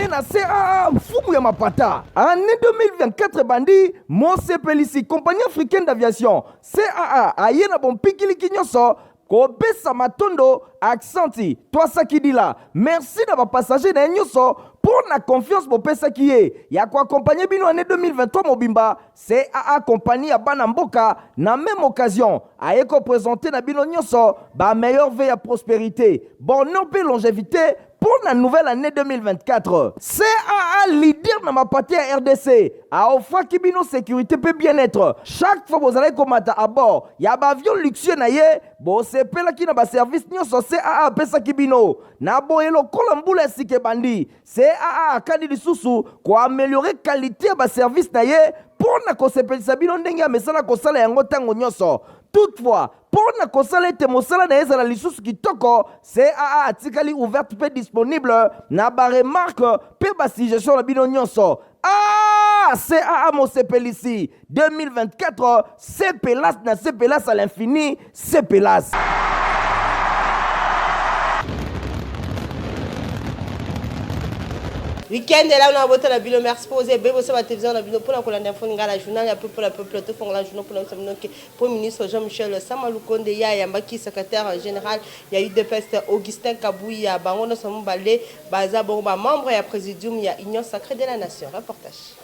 abonné na CAA Fumu ya Mapata. Année 2024 bandi, Mose Pelisi, compagnie africaine d'aviation. CAA, aye na bon pikili kinyoso. Kobesa matondo accenti Twasa Kidila. Merci na passager na nyoso pour la confiance bo pesa kiye. Ya ko accompagner bino année 2023 mobimba. CAA compagnie ya bana mboka na même occasion. Aye ko présenter na bino nyoso ba meilleur veille à prospérité. Bonheur et longévité pour la nouvelle année 2024. CAA leader na mapati à RDC. A offre kibino sécurité peut bien-être. Chaque fois vous allez commander à bord, ya ba avion luxueux na ye, bo sepela ki na ba service nyoso CAA pesa kibino. Na boyelo kolambula sike bandi. CAA akadi lisusu ko améliorer qualité ba service na ye pour na ko sepelisa bino ndenge ya mesala ko sala yango tango nyoso. Toutefois, pour na kosala ete mosala na ezala lisusu kitoko, CAA atikali ouverte pe disponible na ba remarque pe ba suggestion na bino nyonso. CAA Mosepelisi 2024, CPLAS na CPLAS à l'infini, CPLAS. Week-end là on a voté la bilo merci pour poser bébé sur la télévision la bilo pour la colonne d'info ngala journal ya pour la peuple tout font la journal pour nous pour ministre Jean-Michel Samalukonde ya Yambaki secrétaire général il y a eu de peste Augustin Kabouya bangono sombale baza bomba membre ya présidium ya Union sacrée de la nation reportage.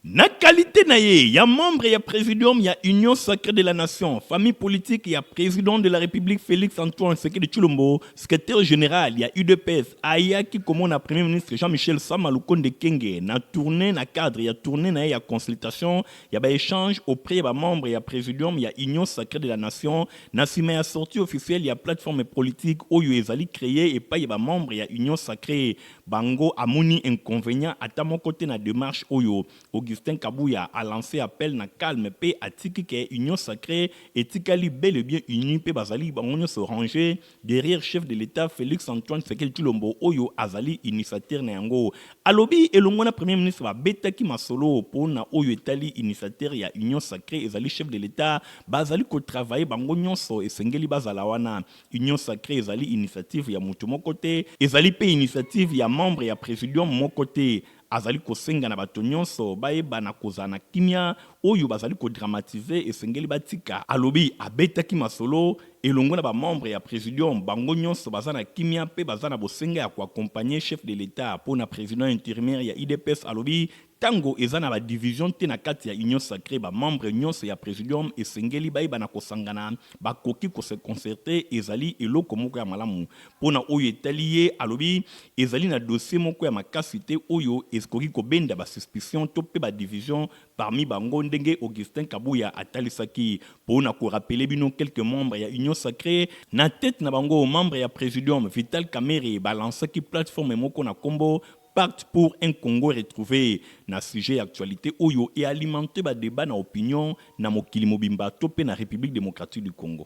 Na qualité na ye, ya membre ya présidium ya Union sacrée de la nation, famille politique ya président de la République Félix Antoine Tshisekedi Tshilombo, secrétaire général ya UDPS, aya qui comme na premier ministre Jean-Michel Samalukonde Kenge, na tournée na cadre ya tournée na ya consultation, ya ba échange auprès ya membre ya présidium ya Union sacrée de la nation, na sima ya sortie officielle ya plateforme politique oyo ezali créé et pa ya ba membre ya Union sacrée bango amoni inconvénient à mon côté na démarche oyo. Augustin Kabouya a lancé appel na calme pe atiki ke Union sacrée et tikali bel et bien uni pe bazali bangonyo se ranger derrière chef de l'État Félix Antoine Tshisekedi Tshilombo oyo azali initiateur na yango. Alobi elongona premier ministre ba betaki masolo pona oyo etali initiateur ya Union sacrée ezali chef de l'État bazali ko travailler bangonyo so esengeli bazala wana. Union sacrée ezali initiative ya mutu moko te ezali pe initiative ya membre ya présidium moko te. Azali ko senga na bato nyonso bayeba na kozana kimia oyo bazali ko dramatiser esengeli batika alobi abetaki masolo elongo na ba membre ya présidium bango nyonso bazana kimia pe bazana bosenga ya ko accompagner chef de l'État pour na président intérimaire ya IDPS alobi tango ezana ba division te na kati ya Union sacrée ba membre nyonso ya présidium esengeli bayeba na kosangana ba koki ko se concerter ezali eloko moko ya malamu pona oyo etaliye alobi ezali na dossier moko ya makasi te oyo eskoki ko benda ba suspicion to pe ba division parmi bango ndenge Augustin Kabouya atalisaki pona ko rappeler bino quelques membres ya Union sacrée na tête na bango membre ya présidium Vital Kamerhe balansaki plateforme moko na kombo Pacte pour un Congo retrouvé na sujet actualité oyo et alimenter ba débat na opinion na mokili mobimba topé na République démocratique du Congo.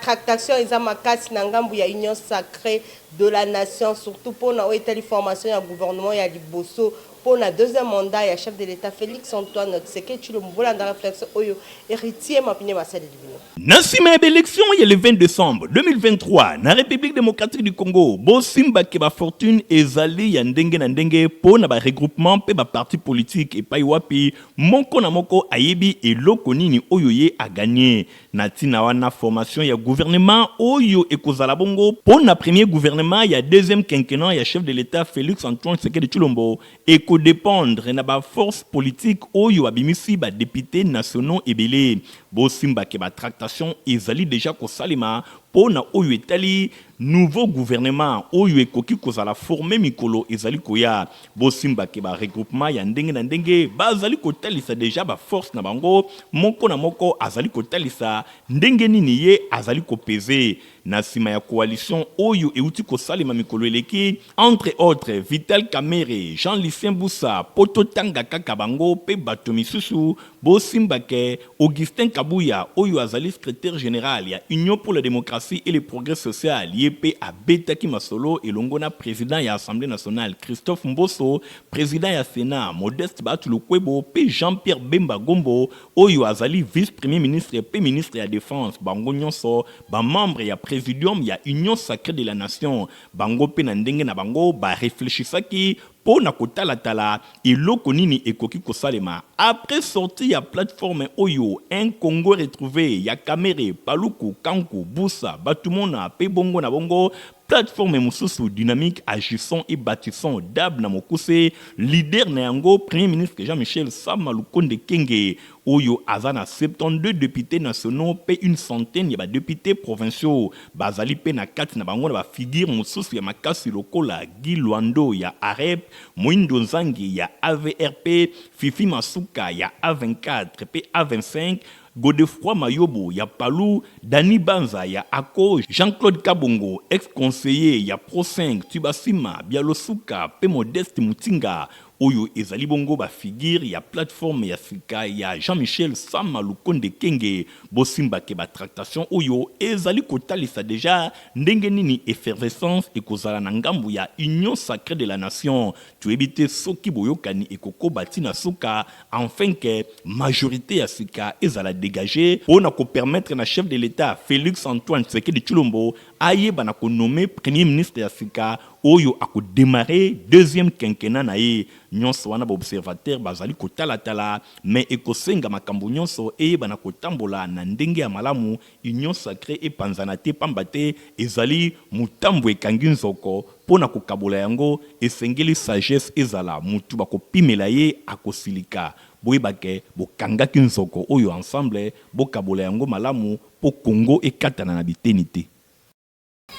Tractation ils makasi na ngambu ya Union sacrée de la nation surtout pour na etali formation ya gouvernement ya liboso pour la deuxième mandat ya chef de l'État Félix Antoine Tshisekedi Tshilombo la réflexion oyo héritier mapine masala divino. Nasima élection il le 20 décembre 2023 na République démocratique du Congo bosimba ke ba fortune ezali ya ndenge na ndenge pour na ba regroupement pe ba parti politique et pa wapi moko na moko ayebi eloko nini oyo ye a gagné na tina wana formation ya gouvernement oyo ekozala bongo pour na premier gouvernement ya deuxième quinquennat ya chef de l'État Félix Antoine Tshisekedi Tshilombo et dépendre na ba force politique oyo abimisi ba députés nationaux ebele bosimba ke ba tractation ezali déjà ko salima pona oyo etali nouveau gouvernement oyo ekoki kozala formé mikolo ezali koya bosimba ke ba regroupement ya ndenge na ndenge bazali kotalisa déjà ba force na bango moko na moko azali kotalisa ndenge nini ye azali kopeze na sima ya coalition oyo euti kosalima mikolo eleki entre autres Vital Kamerhe, Jean-Lucien Boussa, Poto Tanga Kaka bango pe bato misusu Bosimbake Augustin Kabouya oyo azali secrétaire général ya Union pour la démocratie et le progrès social YP abetaki masolo elongo na président ya Assemblée nationale Christophe Mboso, président ya Sénat Modeste Batulukwebo pe Jean-Pierre Bemba Gombo oyo azali vice-premier ministre pe ministre ya défense bango nyonso ba membre ya présidium ya Union sacrée de la nation bango pe na ndenge na bango ba réfléchisaki pour na kotala eloko nini ekoki kosalema après sortie ya plateforme oyo un Congo retrouvé ya Kamere Paluku Kanku Busa Batumona pe bongo na bongo plateforme mususu dynamique agissant et bâtissant Dab na Mokuse leader na yango premier ministre Jean-Michel Sama Lukonde Kenge oyo azana 72 députés nationaux pe une centaine ya ba députés provinciaux bazali pe na kati na bango na ba figure mususu ya makasi lokola Guy Luando ya AREP Moindo Nzangi ya AVRP Fifi Masuka ya A24 pe A25 Godefroy Mayobo ya Palou, Dani Banza ya Ako, Jean-Claude Kabongo, ex-conseiller ya Pro5, Tubasima, Bialosuka, pe Modeste Mutinga, oyo ezali bongo ba figure ya plateforme ya Sika ya Jean-Michel Sama Lukonde Kenge, bosimba ke ba tractation oyo ezali kotalisa déjà ndenge nini effervescence ekozala na ngambu ya Union sacrée de la nation, tu éviter soki boyokani ekoko batina suka, enfin que majorité ya Sika ezala dégager on a ko permettre na chef de l'État Félix Antoine Tshisekedi Tshilombo aye bana ko nommer premier ministre ya Sika oyo ako démarrer deuxième quinquennat na ye nyonso wana ba observateur bazali kotala mais ekosenga makambo nyonso eye bana kotambola na ndenge ya malamu Union sacrée et panzana te pambate ezali mutambo ekangi nzoko pona kokabola yango esengeli sagesse ezala mutu bakopimela ye akosilika boyebake bokangaki nzoko oyo ensemble bokabola yango malamu po Congo ekatana na biteni te.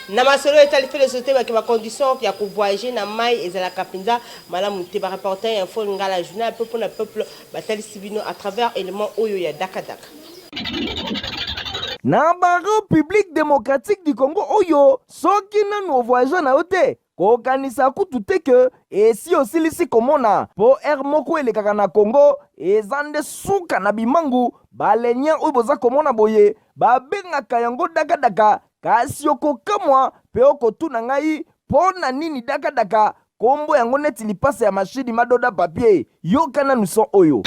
Na masolo etali fait de sauter ba condition ya ko voyager na mai ezala kapinza malamu te ba reporter info ngala journal peuple batali sibino à travers éléments oyo ya Daka. Na ba République démocratique du Congo oyo soki nanu voyager na ote kokanisa kutu te ke esi osilisi komona po air moko elekaka na Congo ezande suka na bimangu balenya oyo boza komona boye babengaka yango Daka kasi okokamwa pe okotuna ngai pona nini Daka kombo yango neti lipasa ya mashini madoda papier yokana nuso oyo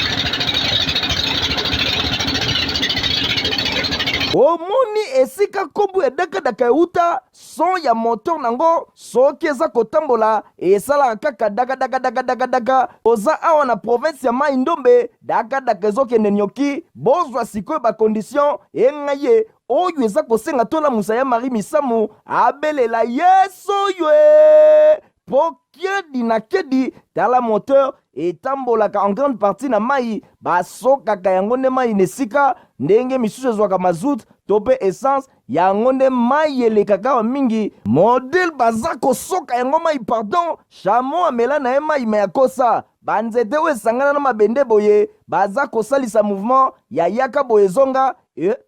omoni esika kombo ya Daka euta son ya moteur nango soki eza kotambola esalaka kaka Daka oza awa na province ya Mai Ndombe Daka ezokende nyoki bozwa sikoyo ba condition engaye oyo eza kosenga tola musaya Marie Misamu abelela yeso ywe po kedi na kedi tala moteur etambolaka en grande partie na mai basokaka yango nde mai nesika ndenge misusu ezwaka mazout to pe essence yango nde mai elekaka wa mingi modele baza kosoka yango mai pardon chamo amela na ye mai me yakosa banzete oyo esangana na mabende boye baza kosalisa mouvement ya yaka boye zonga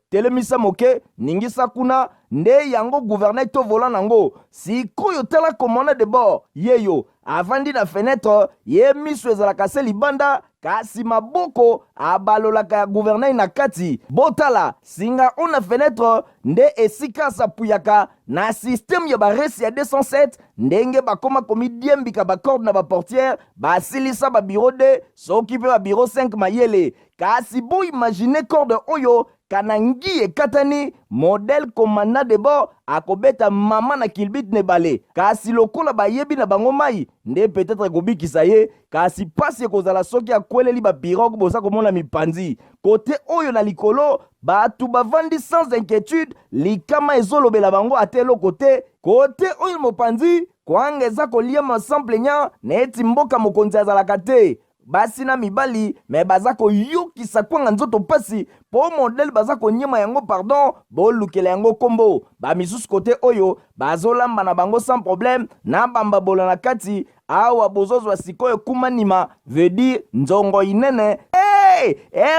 telemisa moke ningisa kuna nde yango gouverner to volant nango sikoyo tala komona de bord yeyo avandi na fenêtre ye miso ezalaka se libanda kasi maboko abalolaka ya gouverner na kati botala singa ona fenêtre nde esika sapuyaka na système ya baresi ya 207 ndenge bakoma komi diembika bakorde na baportière basilisa babiro de soki pe babiro 5 mayele kasi bo imagine corde oyo kanangi ekatani modèle commandant de bord akobeta mama na kilbit nebale kasi lokola bayebi na bango mai nde peut-être kobikisa ye kasi pasi ekozala soki akweleli bapirogue boza komona mipanzi kote oyo na likolo batu bavandi sans inquiétude likama ezolobela bango atelo kote oyo mopanzi kwanga eza kolia masample nya neti mboka mokonzi azalaka te basi na mibali me baza koyokisa kwanga nzoto pasi po modele baza konyema yango pardon bolukela yango kombo bamisusu kote oyo bazolamba na bango sans problème na bambabola na kati awa bozozwa sikoyo kumanima veut dire nzongo inene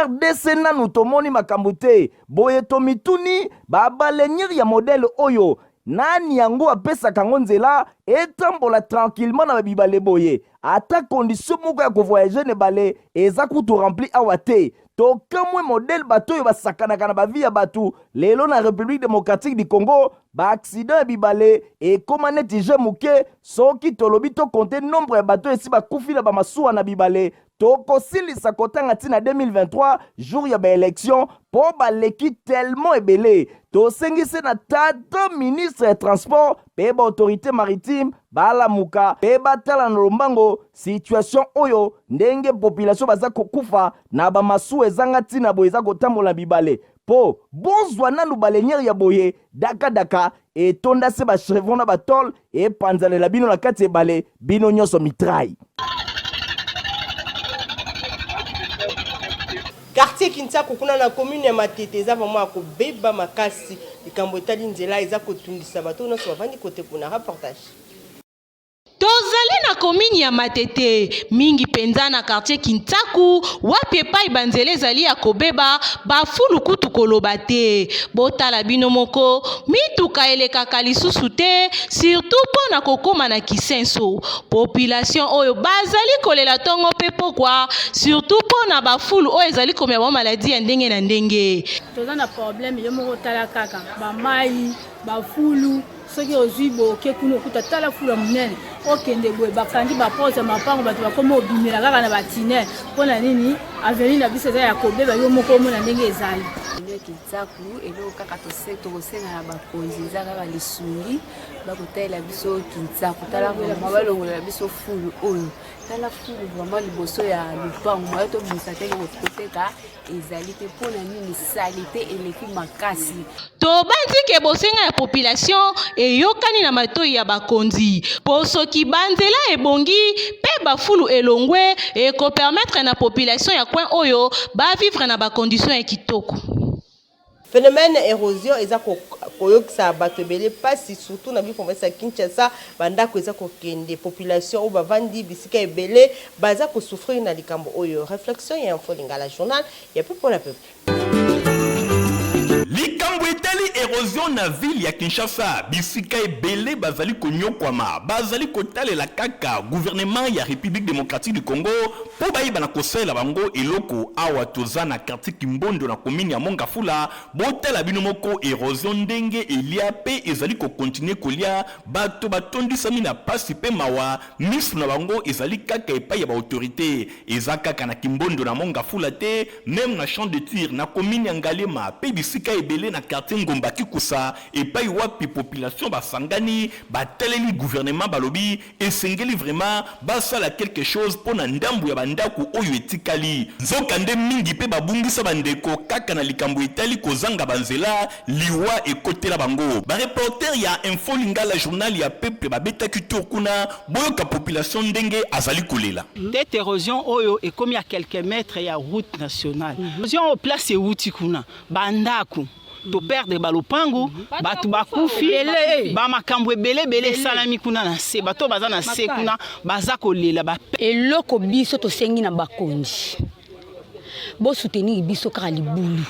RDC nanu tomoni makambo te boye tomituni babalenyiri ya modele oyo nani yango apesaka yango nzela etambola tranquillement na babibale boye ata condition moko ya kovoyage ne bale eza kutu rempli awa te. Tokamwe modèle bato yo basakanaka na bavi ya batu lelo na République démocratique du Congo ba accident ya bibale ekoma neti je muke soki tolobi to compter nombre ya bato esi bakufi na bamasuwa na bibale tokosilisa kotanga ntina 2023 jour ya baélection po baleki tellement ebele tosengisi na tata ministre ya transport pe ba autorité maritime balamuka pe batala na lombango situation oyo ndenge population baza kokufa na bamasuwa ezanga ntina boye eza kotambola bibale po bozwa nanu baleniere ya boye daka etonda se bachevron na batol epanzalela bino na kati ebale bino nyonso mitrai. Quartier Kintsako kuna na commune ya Matete eza vraiment akobeba makasi likambo etali nzela eza kotungisa bato nyonso bavandi kote kuna reportage. Tozali na komini ya Matete mingi penza na quartier Kintsako wapi epai banzele ezali ya kobeba bafulu kutu koloba te botala bino moko mituka elekaka lisusu te surtout mpo na kokoma na kisenso population oyo bazali kolela tongo mpe pokwa surtout mpo na bafulu oyo ezali komema ba maladi ya ndenge na ndenge. Toza na problème yo moko tala kaka bamai bafulu soki ozwi boke kuna okuta tala fula munene okende boye bakandi bapoza mapango bato bakoma obimela kaka na batiner mpona nini avenir na biso eza ya kobeba yo moko omona ndenge ezali. Kintsako eloko kaka tokosenga na bakonzi eza kaka lisungi bakotalela biso Kintsako tala balongolela biso fulu oyo tala fulu vraiment liboso ya lupango moyo tobimisa teke koteka ezali te mpona nini salite eleki makasi. Tobandike bosenga ya population eyokani na matoi ya bakonzi po soki banzela ebongi pe bafulu elongwe ekopermettre na population ya coin oyo bavivre na bacondition ya kitoko. Phénomène érosion eza koyokisa bato ebele pasi surtout na bi province ya Kinshasa bandako eza kokende population oyo bavandi bisika ebele baza kosouffrir na likambo oyo. Réflexion ya Info Lingala journal ya peuple na peuple. Likambo etali érosion na ville ya Kinshasa bisika ebele bazali konyokwama bazali kotalela kaka gouvernement ya République démocratique du Congo po bayeba na kosala bango eloko awa toza na quartier Kimbondo na commune ya Mongafula botala bino moko érosion ndenge elia pe ezali ko continuer kolia bato batondisami na pasi pe mawa misu na bango ezali kaka epai ya ba autorité eza kaka na Kimbondo na Mongafula te même na champ de tir na commune ya Ngalema pe bisika ebele na quartier Ngomba Kikusa epai wapi population basangani bateleli gouvernement balobi esengeli vraiment basala quelque chose pona ndambu ya bandako oyo etikali nzokande mingi pe babungisa bandeko kaka na likambo etali kozanga banzela liwa ekotela bango ba reporter ya Info Lingala journal ya peuple babetaki tour kuna boyoka population ndenge azali kolela cette érosion oyo ekomi à quelques mètres ya route nationale érosion au place euti kuna bandako to perdre balopango batu bakufi ba makambo ebele salami kuna na se bato baza na se kuna baza kolela ba eloko biso to sengi na bakonzi bo soutenir biso kaka libulu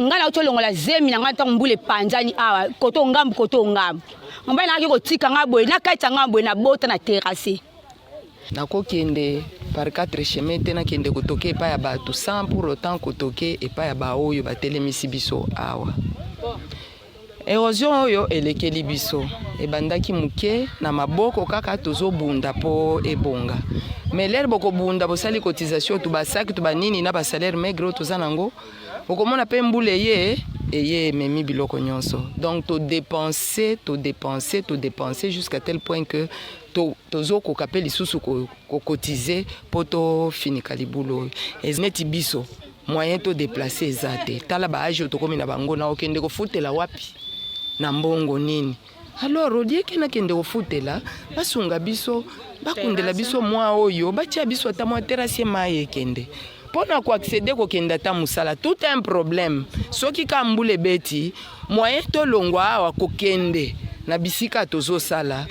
ngala otolongola zemi na ngata mbule panjani awa koto ngambu ngamba na ko tika ngabwe na kaita ngabwe na bota na terrasse nakokende par 4 chemin te nakende kotoke epai ya bato sans pour autant kotoke epai ya baoyo batelemisi biso awa érosion oyo elekeli biso ebandaki muke na maboko kaka tozobunda po ebonga mais lere bokobunda bosali cotisation to basaki to banini na basalaire maigre toza nango bokomona pe mbule eye ememi biloko nyonso donc to dépenser jusqu'à tel point que tozo kokape lisusu kokotize po tofinika libulu oyo neti biso moyen to déplacer eza te tala baage tokomi na bango na okende kofutela wapi na mbongo nini alors odieke nakende kofutela basunga biso bakundela biso mwa oyo batia biso ata mwa terrasse mai ekende pona ko accéder ko kenda ta musala tout un problème soki ka mbule beti moyen to longwa awa ko kende na bisika tozo sala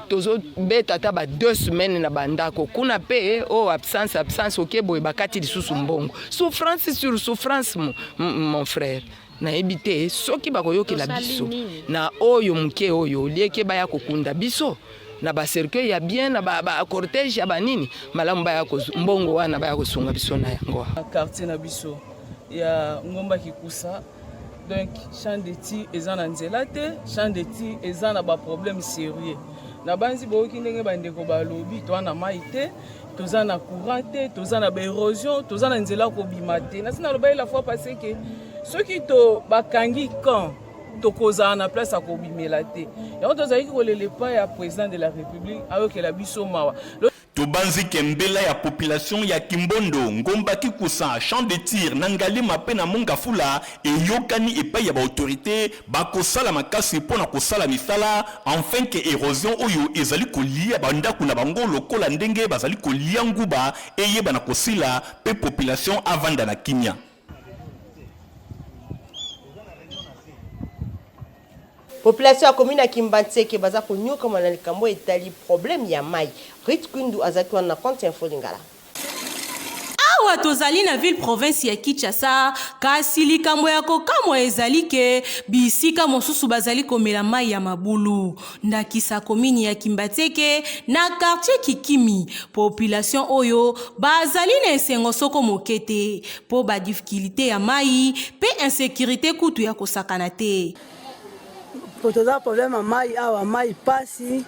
tozo beta ta ba 2 semaines na bandako kuna pe absence okebo bakati lisusu mbongo souffrance sur souffrance mon frère na ebite soki bakoyokela biso na oyo muke oyo lieke baya kokunda biso na ba cercueil ya bien na ba cortège ya banini malamu ba ya mbongo wana ba ya kosunga biso na yango quartier na biso ya ngomba kikusa donc champ de tir eza na nzela te champ de tir eza na ba problème sérieux na banzi boki ndenge bandeko balobi to na mai te toza na courant te toza na ba érosion toza na nzela ko bima te na sina loba la fois passé que ceux qui to bakangi quand tokoza na place à kobimela te yango tozali kolele pa ya président de la république ayokela biso mawa tobanzi kembela ya population ya Kimbondo ngomba kikusa champ de tir nangali mape na mongafula eyokani epai ya ba autorité bakosala makasi pona kosala misala enfin que érosion oyo ezali kolia bandako na bango lokola ndenge bazali kolia nguba eyeba na kosila pe population avanda na kimia. Population ya commune ya Kimbantseke baza konyoka mwana likambo etali problème ya mai. Rit Kundu azatwa na compte info lingala. Awa tozali na ville province ya Kinshasa kasi likambo ya kokamwa ezali ke bisika mosusu bazali komela mai ya mabulu ndakisa commune ya Kimbantseke na quartier Kikimi population oyo bazali na esengo soko mokete po ba difficulté ya mai pe insécurité kutu ya kosakana te. Toza problème à mai awa mai pasi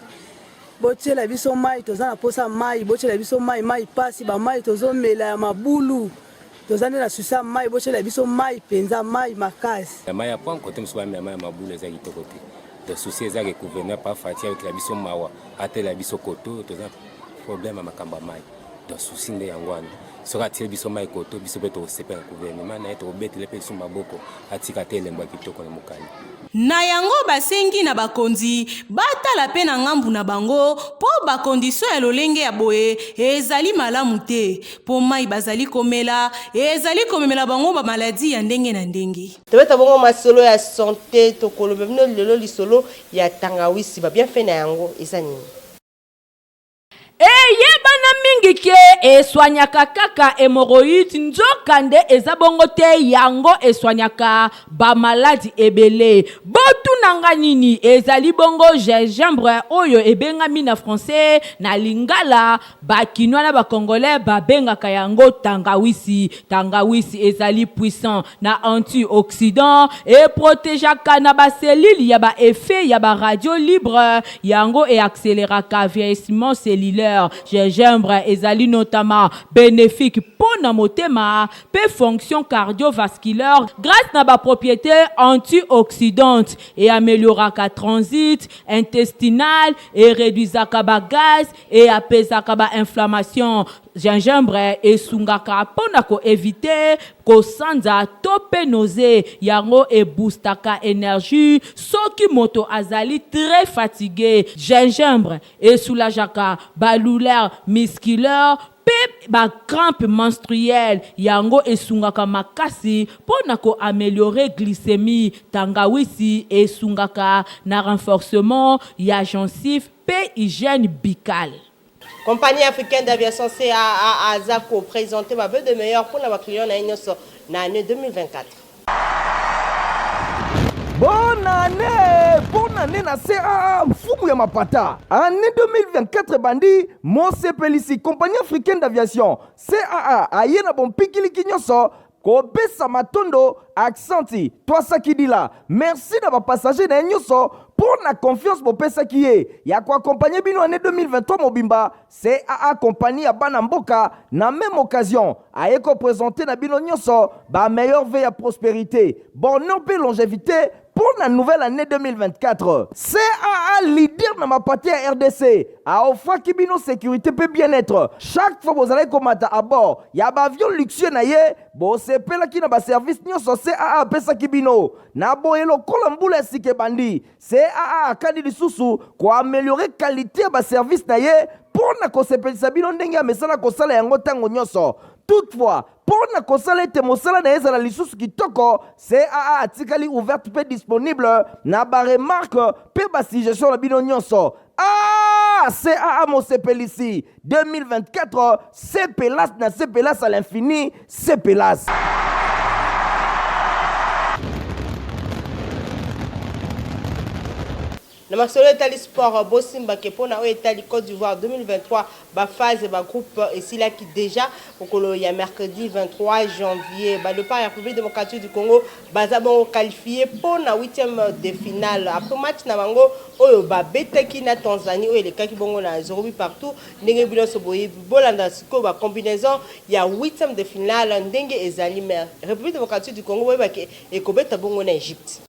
botie la biso mai toza na posa mai botie la biso mai pasi ba mai tozo mela ya mabulu toza na susa mai botie la biso mai penza mai makasi ya mai apon côté msuba mai mabulu ezali to côté de souci ezali gouvernement pas fatia avec la biso mawa ate la biso koto toza problème à makamba mai de souci nde yangwana soka tie biso mai koto biso beto sepa gouvernement na eto betele pe suma boko atika telemba kitoko na mukali na yango basengi na bakonzi batala pe na ngambu na bango po bakondisio ya lolenge ya boye ezali malamu te po mai bazali komela ezali komemela bango ba maladi ya ndenge na ndenge tobeta bongo masolo ya santé tokoloba bino lelo lisolo ya tangawisi ba bien fait na yango ezani eyebana mingi ke eswanyaka kaka hémorroïde nzokande eza bongo te yango eswanyaka ba maladi ebele botunanga nini ezali bongo gingembre oyo ebengami na français na lingala bakinwa na bakongolais babengaka yango tangawisi ezali puissant na antioxydant et protégeaka na baselile ya ba effet ya ba radio libre yango et accéléraka vieillissement cellulaire. Gingembre ezali notamment bénéfique pour na motema pe fonction cardiovasculaire grâce na ba propriété antioxydante et amélioraka transit intestinal et réduisaka ba gaz et apaisaka ba inflammation. Gingembre esungaka pona ko éviter ko sanza tope nausée yango e boostaka énergie soki moto azali très fatigué. Gingembre esoulajaka ba douleur musculaire pe ba crampe menstruelle yango esungaka makasi pona ko améliorer glycémie. Tangawisi esungaka na renforcement ya gencive pe hygiène buccale. Compagnie africaine d'aviation CAA Azako présenté ma vœu de meilleur pour la client na année 2024. Bonne année na CAA mfumu ya mapata. Année 2024 bandi Mose Pelisi compagnie africaine d'aviation CAA ayena bon pikili kinyoso kobesa matondo accenti toasa kidila. Merci na ba passager na nyoso pour la confiance bopesa kiye ya ko accompagner bino année 2023 mobimba CAA compagnie ya bana mboka na même occasion ayeko présenter na bino nyoso ba meilleur veille à prospérité bonheur pe longévité pour la nouvelle année 2024. CAA leader na mapati ya RDC a offert kibino sécurité pe bien-être. Chaque fois vous allez komata à bord ya ba avion luxueux na ye bo sepela ki na ba service nyoso CAA pesa kibino na boyelo kolambula sike bandi CAA kadi lisusu ko améliorer qualité ba service na ye pour na ko sepelisa bino ndenge ya mesala ko sala yango tango nyoso. Toutefois, pour na kosala ete mosala na ezala lisusu kitoko, CAA atikali ouverte pe disponible na ba remarque pe ba suggestion na bino nyonso. Ah, CAA Mosepelisi 2024, CPLAS na CPLAS à l'infini, CPLAS. na masolo etali sport bosimba ke pona o etali Côte d'Ivoire 2023 ba phase ba groupe ici là qui déjà okolo ya mercredi 23 janvier ba le par République démocratique du Congo baza bon qualifié pona 8e de finale après match na bango oyo ba betaki na Tanzanie oyo lekaki bongo na 0 partout ndenge biloso boye bolanda siko ba combinaison ya 8e de finale ndenge ezali mer République démocratique du Congo boye ke ekobeta bongo na Égypte.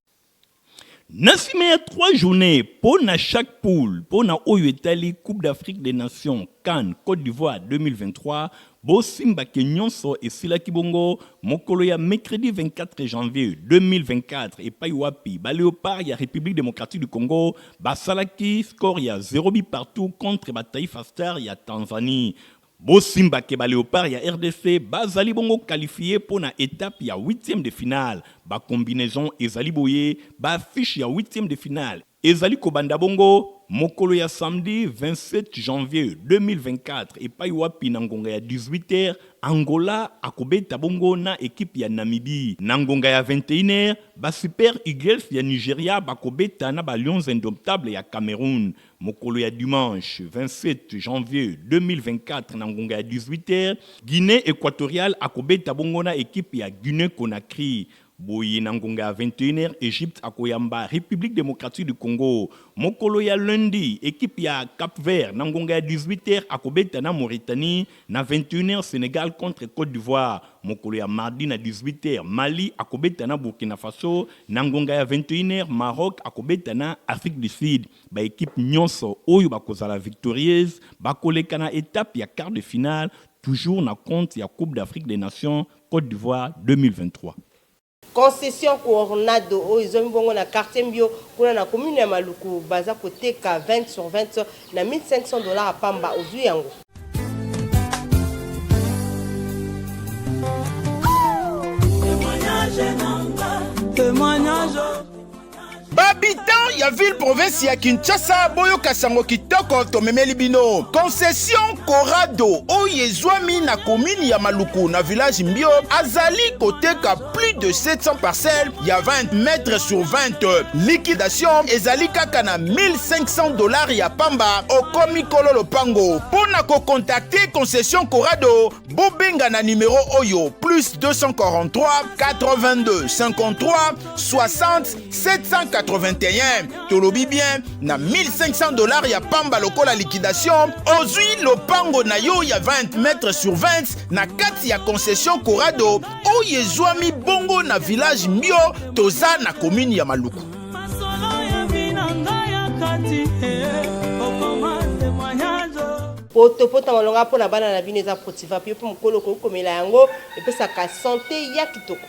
Nassime a 3 journées pour chaque poule, pour na Oyo Etali Coupe d'Afrique des Nations Cannes Côte d'Ivoire 2023. Bosimba Kenyonso et Sila Kibongo, Mokoloya mercredi 24 janvier 2024 et Paiwapi, Baléopard, ya République démocratique du Congo, Basalaki, score ya 0 partout contre Bataïfa Star, ya Tanzanie. Bosimba Keba Léopard ya RDC, Bazali Bongo qualifié pour la étape ya 8e de finale. Ba combinaison Ezali Boye, ba fiche ya 8e de finale. Ezali Kobanda Bongo, Mokolo ya samedi 27 janvier 2024 et Paiwapi Nangonga ya 18h, Angola akobeta bongo na équipe ya Namibie. Nangonga ya 21h, ba Super Eagles ya Nigeria bakobeta na ba Lions Indomptables ya Cameroun. Mokolo ya dimanche 27 janvier 2024 Nangonga ya 18h, Guinée équatoriale akobeta bongo na équipe ya Guinée Conakry. Boye Nangonga à 21h, Égypte akoyamba République démocratique du Congo. Mokolo ya lundi, équipe ya Cap Vert, Nangonga à 18h, akobeta na Mauritanie, na 21h, Sénégal contre Côte d'Ivoire. Mokolo ya mardi na 18h, Mali akobeta na Burkina Faso, Nangonga à 21h, Maroc akobeta na Afrique du Sud. Ba équipe nyonso oyo bakozala victorieuse, bakoleka na étape ya quart de finale, toujours na compte ya Coupe d'Afrique des Nations Côte d'Ivoire 2023. Concession Coronado o izomi bongo na quartier Mbio kuna na commune ya Maluku baza koteka 20 sur 20 na $1,500 à pamba ozwi yango. Babitan ya ville province ya Kinshasa boyo kasango kitoko tomemeli bino. Concession Corrado oyezwami na commune ya Maluku na village Mbio azali koteka plus de 700 parcelles ya 20 mètres sur 20. Liquidation ezali kaka na $1,500 ya pamba okomi kololo pango. Pona ko contacter Concession Corrado bobenga na numéro oyo plus 243 82 53 60 781. Tolobi bien na $1,500 ya pamba lokola liquidation ozui lopango na yo ya 20 mètres sur 20 na kati ya Concession Corrado oyezwami bongo na village Mbio toza na commune ya Maluku. Potopota malonga pona bana na bino eza protiva pio po mokolo ko komela yango epesaka santé ya kitoko.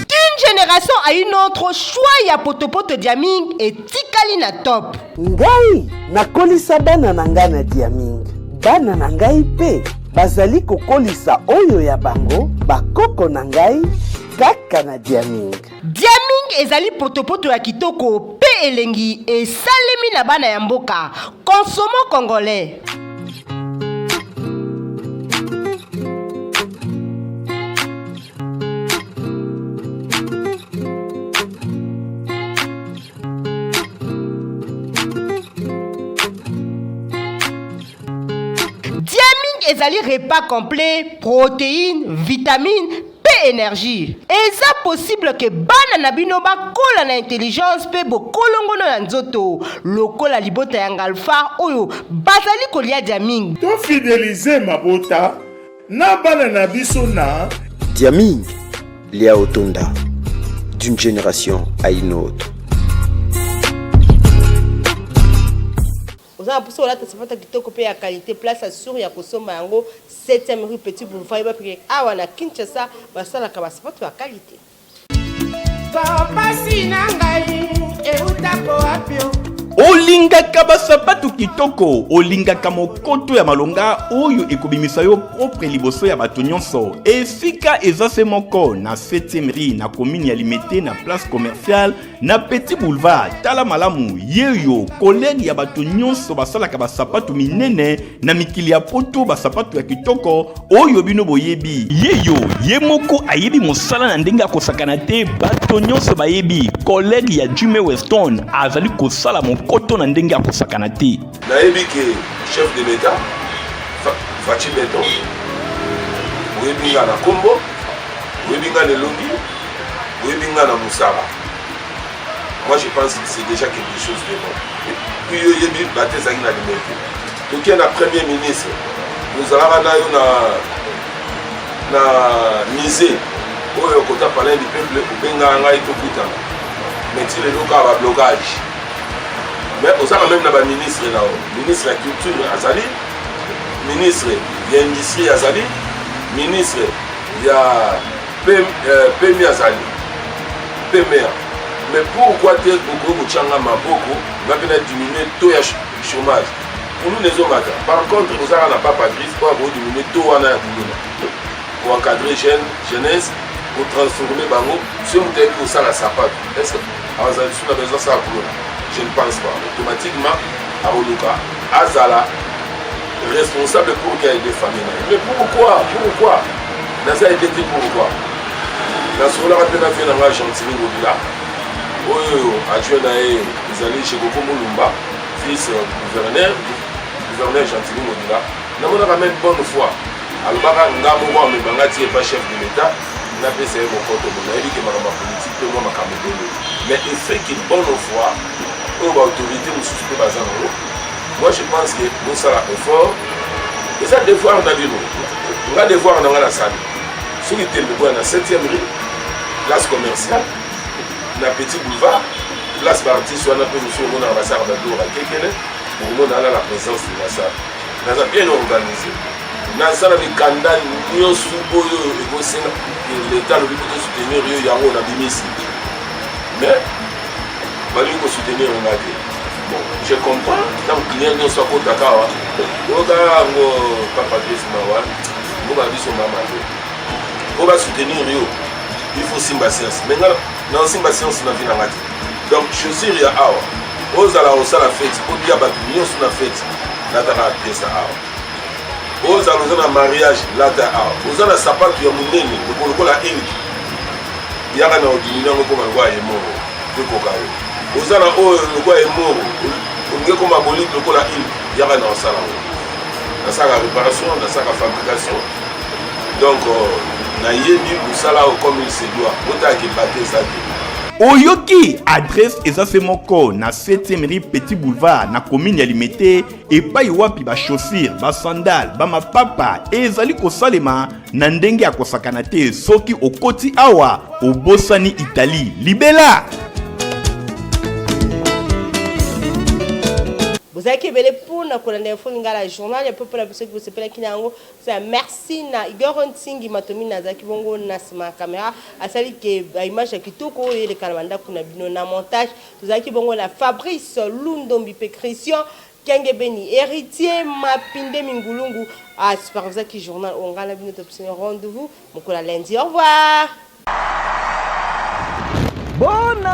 Une génération a une autre choix ya potopoto diaming et tikali na top. Ngai nakolisa bana na ngai na diaming. Bana na ngai pe bazali kokolisa oyo ya bango bakoko na ngai kaka na diaming. Diaming ezali potopoto ya kitoko pe elengi esalemi na bana ya mboka. Consommons congolais. Ezali repas complet, protéines, vitamines, pe énergie. Eza possible que bana na bino ba kola na intelligence pe bo kolongono na nzoto. Lokola libota ya ngalfa oyo bazali kolia diaming. To fidéliser mabota na bana na biso na diaming lia otonda d'une génération à une autre. Vous avez pour la tête kitoko pe ya qualité place sur ya kosoma yango 7e rue Petit Boulevard ba pe awa na Kinshasa basala ka basipatu ya qualité. Papa sinangai e utako apio. olingaka basapatu kitoko olingaka mokoto ya malonga oyo ekobimisa yo propre liboso ya bato nyonso esika eza se moko na 7e rue na commune ya Limete na place commerciale na Petit Boulevard tala malamu yeyo collègue ya bato nyonso basalaka basapatu minene na mikili ya poto basapatu ya kitoko oyo bino boyebi yeyo ye moko ayebi mosala na ndenge akosakana te bato nyonso bayebi collègue ya Jimmy Weston azali kosala mokoto na ndenge akosakana te nayebi ke chef de l'état Fachi Beton oyebi nga na kombo oyebi nga na elongi oyebi nga na mosala. Moi je pense que c'est déjà quelque chose de bon. Et puis oyebi bate ezalaki na Limete tokie na premier ministre ozalaka na yo na musée oyo kota palais du peuple obengaka ngai tokutana mais ti lelo kaka bablocage mais ozalaka même na baministre nao ministre ya culture azali ministre ya industrie azali ministre ya PMI azali PMR mais pourquoi te boko kotianga maboko ngape na diminuer taux ya chômage pour nous les hommes. Par contre ozalaka na papa grise po abo diminuer taux wana ya kuluna pour encadrer jeunesse pour transformer bango si on t'a pour ça la sapato est-ce que azali sous la besoin ça kuluna je ne pense pas automatiquement à Oluka azala responsable pour qu'il y ait des familles. Mais pourquoi dans ça été pourquoi dans ce là rappelle fait dans la Chantilly Obila adjoint nae ezali chez Koko Mulumba fils gouverneur Chantilly Obila na mona quand même bonne foi alobaka ngamo kwa mbanga tie pas chef de l'état na pesa mo koto na ebi ke makama politique pe mo makamo belo mais il fait qu'il bonne foi aux autorités mususu pe bazana. Moi je pense que nous ça effort et ça devoir na bino on va devoir na la salle sur le téléphone na 7e rue place commerciale na Petit Boulevard place partie soit na peu monsieur on a la salle de Dora Kekele pour nous dans la présence de la salle dans un bien organisé na salle de kanda nyo suboyo et kosenga l'état le but de soutenir yo yango na bimisi mais bali ko soutenir on a dit. Bon, je comprends, donc client ne soit pas d'accord. Papa Gris Mawa, nous on va soutenir Rio. Il faut Simba Science. Maintenant, dans Simba Science, on a vu la radio. Donc, je suis Ria Awa. Aux ala au sala fête, au dia batunion sur la fête, là dans la pièce à Awa. Aux ala dans mariage, là dans Awa. Aux ala sapat qui a monné, le col la île. Il y a un ordinaire comme un roi et mort. De Kokaro. Ozala oyo lokwa emoro onge koma bolite lokola il yaka na osala na saka réparation na saka fabrication donc na yebi musala comme il se doit otaki bate zaki oyoki adresse eza se moko na 7e rue Petit Boulevard na commune ya Limete epai wapi ba chaussure ba sandal ba mapapa ezali kosalema na ndenge ya kosakana te soki okoti awa obosani Italie libela. Vous avez kebele pour na kolanda info ngala journal ya peuple la biso ki sepela kinango ça merci na Igor Ntingi matomi na zaki bongo na sima caméra asali ke image ya kitoko et le kalanda kuna bino na montage vous avez ki bongo la Fabrice Lundombi pe Christian Kenge Beni héritier Mapinde Mingulungu à superviseur qui journal ngala bino top rendez-vous mokola lundi au revoir. Bonne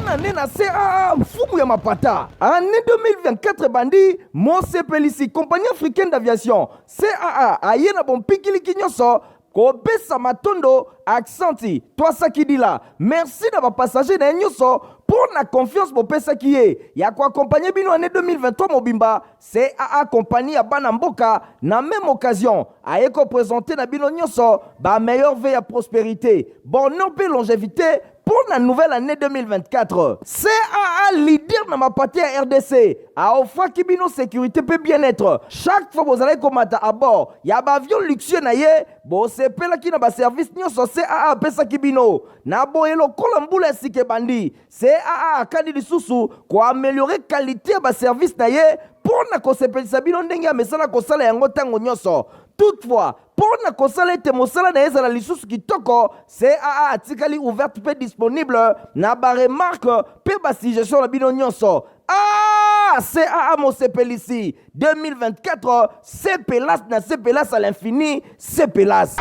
année na CAA Fumu ya Mapata. Année 2024 bandi, Mose Pelisi, compagnie africaine d'aviation. CAA aye na bon pikili kinyoso, kobesa matondo, accenti, toi sakidila. Merci na ba passager na nyoso pour la confiance bo pesa kiye. Ya ko accompagner bino année 2023 mobimba, CAA compagnie ya bana mboka na même occasion. Aye ko présenter na bino nyoso ba meilleure veille à prospérité. Bonheur pe longévité pour la nouvelle année 2024. CAA leader dans ma partie à RDC. A offre Kibino sécurité peut bien-être. Chaque fois que vous allez commander à bord, il y a un avion luxueux naie. Bon c'est pas là qui n'a pas service ni sur CAA pesa Kibino. Na bo elo kolambula sike bandi. CAA kadi di susu pour améliorer qualité ba service naie. Pour na kosepelisa bino ndenge ya mesala kosala yango tango nyonso. Toutefois, pour na kosala ete mosala na ezala lisusu kitoko, CAA atikali ouverte pe disponible na ba remarque pe ba suggestion na bino nyonso. CAA Mosepelisi 2024, CPLAS na CPLAS à l'infini, CPLAS.